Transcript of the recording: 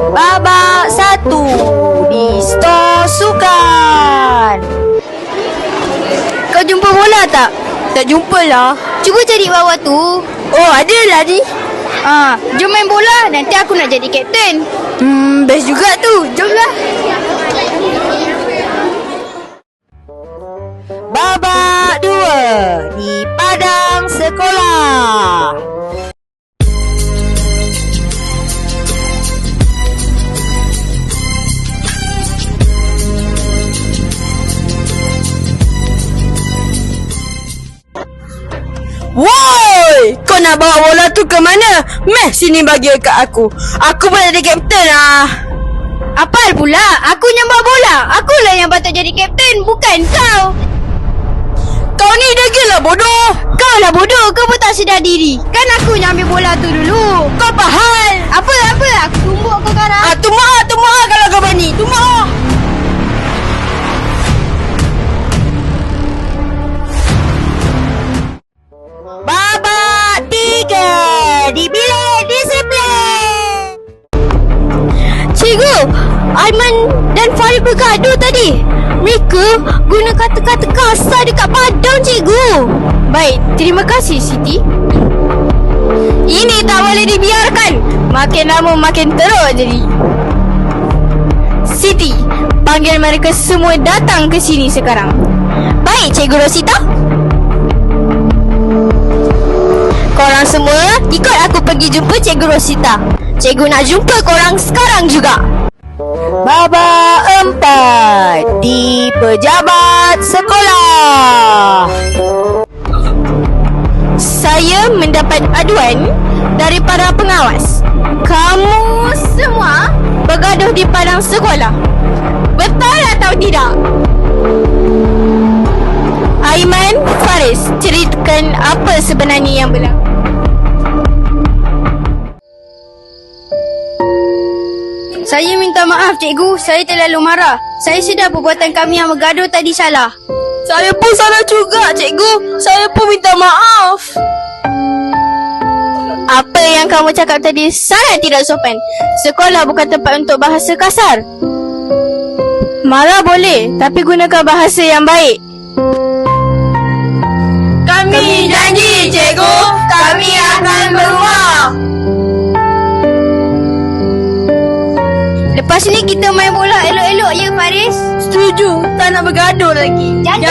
Babak 1 di Stor Sukan. Kau jumpa bola tak? Tak jumpa lah. Cuba cari bawah tu. Oh, ada lah ni. Jom main bola. Nanti aku nak jadi kapten. Best juga tu. Jomlah. Babak 2 di padang sekolah. Woi, kau nak bawa bola tu ke mana? Meh, sini bagi kat aku. Aku boleh jadi kapten lah. Apal pula? Aku yang bawa bola. Akulah yang patut jadi kapten, bukan kau. Kau ni degil lah bodoh. Kau lah bodoh. Kau pun tak sedar diri. Kan aku yang ambil bola tu dulu. Kau pahal. Apa? Aku tumbuk kau sekarang. Tumbuk kalau kau berani. Tumbuk. Babak 3 di bilik disiplin. Cikgu, Aiman dan Farid bergaduh tadi. Mereka guna kata-kata kasar dekat padang, cikgu. Baik, terima kasih Siti. Ini tak boleh dibiarkan. Makin lama makin teruk jadi. Siti, panggil mereka semua datang ke sini sekarang. Baik, Cikgu Rosita. Korang semua ikut aku pergi jumpa Cikgu Rosita. Cikgu nak jumpa korang sekarang juga. Babak 4 di pejabat sekolah. Saya mendapat aduan dari para pengawas. Kamu semua bergaduh di padang sekolah. Betul atau tidak? Aiman, Faris, ceritakan apa sebenarnya yang berlaku. Saya minta maaf, cikgu. Saya terlalu marah. Saya sedar perbuatan kami yang bergaduh tadi salah. Saya pun salah juga, cikgu. Saya pun minta maaf. Apa yang kamu cakap tadi sangat tidak sopan. Sekolah bukan tempat untuk bahasa kasar. Marah boleh, tapi gunakan bahasa yang baik. Kami janji, cikgu. Kami akan berubah. Lepas ni kita main bola elok-elok ya, Faris? Setuju. Tak nak bergaduh lagi. Janji.